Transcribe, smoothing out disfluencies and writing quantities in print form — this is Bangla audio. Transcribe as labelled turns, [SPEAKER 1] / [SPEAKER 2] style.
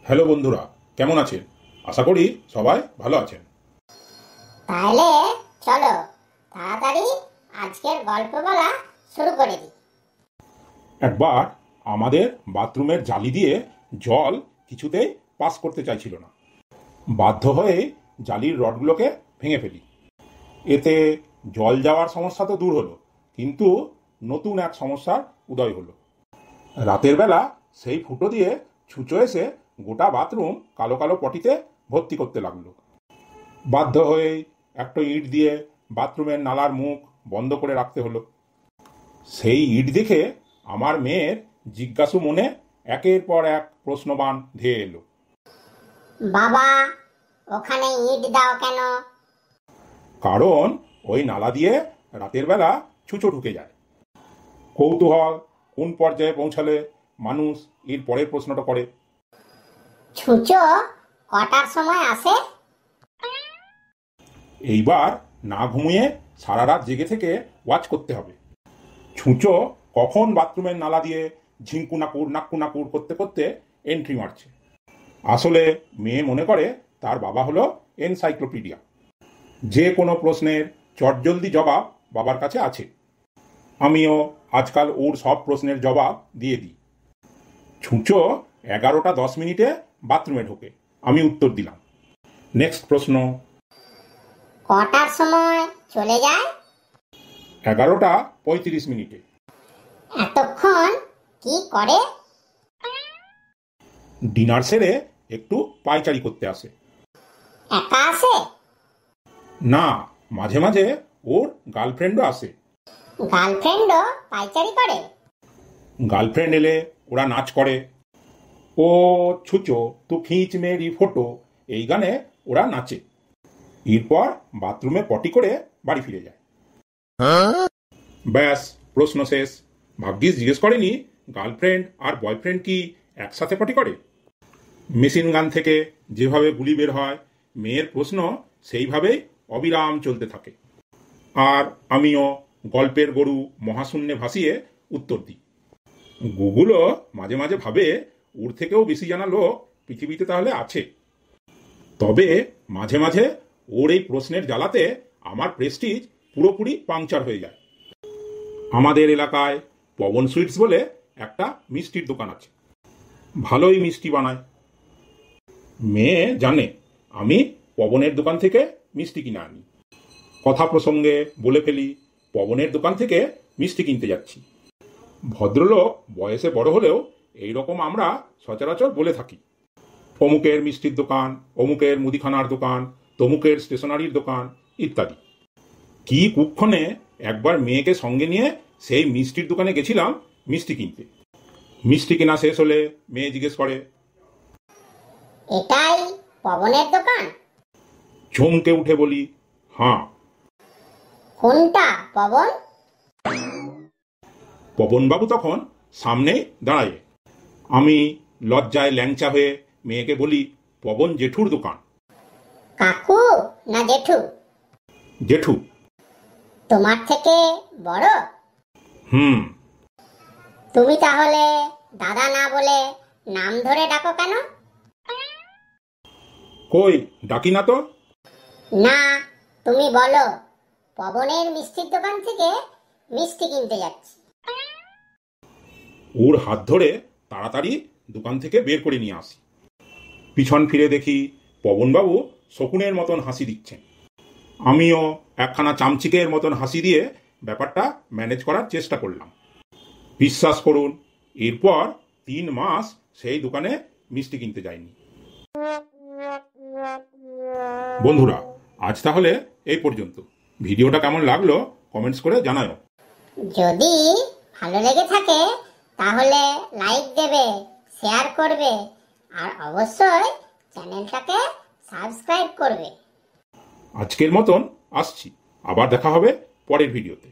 [SPEAKER 1] হ্যালো বন্ধুরা, কেমন আছেন? আশা করি সবাই ভালো আছেন।
[SPEAKER 2] তাহলে চলো তাড়াতাড়ি আজকের গল্প বলা শুরু করে দিই।
[SPEAKER 1] একবার আমাদের বাথরুমের জালি দিয়ে জল কিছুতেই পাস করতে চাইছিল না। বাধ্য হয়ে জালির রডগুলোকে ভেঙে ফেলি। এতে জল যাওয়ার সমস্যা তো দূর হলো, কিন্তু নতুন এক সমস্যার উদয় হলো। রাতের বেলা সেই ফুটো দিয়ে ছুঁচো এসে গোটা বাথরুম কালো কালো পটিতে ভর্তি করতে লাগলো। বাধ্য হয়ে একটা ইট দিয়ে বাথরুমের নালার মুখ বন্ধ করে রাখতে হলো। সেই ইট দেখে আমার মেয়ের জিজ্ঞাসু মনে একের পর এক প্রশ্নবাণ ধেয়ে এলো।
[SPEAKER 2] বাবা, ওখানে ইট দাও কেন?
[SPEAKER 1] কারণ ওই নালা দিয়ে রাতের বেলা ছুঁচো ঢুকে যায়। কৌতূহল কোন পর্যায়ে পৌঁছালে মানুষ এর পরের প্রশ্নটা করে,
[SPEAKER 2] ছুঁচো কটার সময় আসে?
[SPEAKER 1] এইবার না ঘুমিয়ে সারা রাত জেগে থেকে ওয়াচ করতে হবে। ছুঁচো কখন বাথরুমের নালা দিয়ে ঝিঙ্কুনাকুর নাক্কুনাকুর করতে করতে এন্ট্রি মারছে। আসলে মেয়ে মনে করে তার বাবা হলো এনসাইক্লোপিডিয়া, যে কোনো প্রশ্নের চটজলদি জবাব বাবার কাছে আছে। আমিও আজকাল ওর সব প্রশ্নের জবাব দিয়ে দিই। ছুঁচো 11:10 বাথরুমে ঢোকে, আমি উত্তর দিলাম। নেক্সট প্রশ্ন,
[SPEAKER 2] কটার সময় চলে যায়?
[SPEAKER 1] 11:35।
[SPEAKER 2] এতক্ষণ কি করে?
[SPEAKER 1] ডিনার সেরে একটু পায়চারি করতে আসে।
[SPEAKER 2] একা আসে?
[SPEAKER 1] না, মাঝে মাঝে ওর গার্লফ্রেন্ডও আসে।
[SPEAKER 2] গার্লফ্রেন্ডও পাইচারি করে?
[SPEAKER 1] গার্লফ্রেন্ড এলে ওরা নাচ করে। ও ছুঁচো তু খিঁচ মেরি ফটো, এই গানে ওরা নাচে। এরপর বাথরুমে পটি করে বাড়ি ফিরে যায়। ব্যাস, প্রশ্ন শেষ। ভাগ্যিস জিজ্ঞেস করেনি গার্লফ্রেন্ড আর বয়ফ্রেন্ড কি একসাথে পটি করে। মেশিন গান থেকে যেভাবে গুলি বের হয়, মেয়ের প্রশ্ন সেইভাবেই অবিরাম চলতে থাকে। আর আমিও গল্পের গরু মহাশূন্যে ভাসিয়ে উত্তর দিই। গুগলও মাঝে মাঝে ভাবে ওর থেকেও বেশি জানা লোক পৃথিবীতে তাহলে আছে। তবে মাঝে মাঝে ওর এই প্রশ্নের জ্বালাতে আমার প্রেস্টিজ পুরোপুরি পাংচার হয়ে যায়। আমাদের এলাকায় পবন সুইটস বলে একটা মিষ্টির দোকান আছে। ভালোই মিষ্টি বানায়। মেয়ে জানে আমি পবনের দোকান থেকে মিষ্টি কিনে আনি। কথা প্রসঙ্গে বলে ফেলি, পবনের দোকান থেকে মিষ্টি কিনতে যাচ্ছি। ভদ্রলোক বয়সে বড় হলেও এইরকম আমরা সচরাচর বলে থাকি। অমুকের মিষ্টির দোকান, অমুকের মুদিখানার দোকান, তমুকের স্টেশনারির দোকান ইত্যাদি। কি কুক্ষণে একবার মেয়েকে সঙ্গে নিয়ে সেই মিষ্টির দোকানে গেছিলাম মিষ্টি কিনতে। মিষ্টি কেনা শেষ হলে মেয়ে জিজ্ঞেস করে,
[SPEAKER 2] এটাই পবনের দোকান?
[SPEAKER 1] চমকে উঠে বলি, হ্যাঁ।
[SPEAKER 2] কোনটা পবন?
[SPEAKER 1] পবনবাবু তখন সামনে দাঁড়ায়। আমি লজ্জায় ল্যাংচা হয়ে মেয়েকে বলি, পবন জেঠুর দোকান।
[SPEAKER 2] কাকু না জেঠু?
[SPEAKER 1] জেঠু।
[SPEAKER 2] তোমার থেকে বড়?
[SPEAKER 1] হুম।
[SPEAKER 2] তুমি তাহলে দাদা না বলে নাম ধরে ডাকো কেন?
[SPEAKER 1] কই ডাকি না তো।
[SPEAKER 2] না, তুমি বলো পবনের মিষ্টির দোকান থেকে মিষ্টি কিনতে যাচ্ছি।
[SPEAKER 1] ওর হাত ধরে তাড়াতাড়ি দোকান থেকে বের করে নিয়ে আসি। পিছন ফিরে দেখি পবনবাবু শকুনের মতন হাসি দিচ্ছেন। আমিও একখানা চামচিকের মতন হাসি দিয়ে ব্যাপারটা ম্যানেজ করার চেষ্টা করলাম। বিশ্বাস করুন, এরপর 3 মাস সেই দোকানে মিষ্টি কিনতে যাইনি। বন্ধুরা, আজ তাহলে এই পর্যন্ত। ভিডিওটা কেমন লাগলো কমেন্টস করে জানাও।
[SPEAKER 2] যদি ভালো লেগে থাকে তাহলে লাইক দেবে, শেয়ার করবে আর অবশ্যই চ্যানেলটাকে সাবস্ক্রাইব করবে।
[SPEAKER 1] আজকের মতন আসছি, আবার দেখা হবে পরের ভিডিওতে।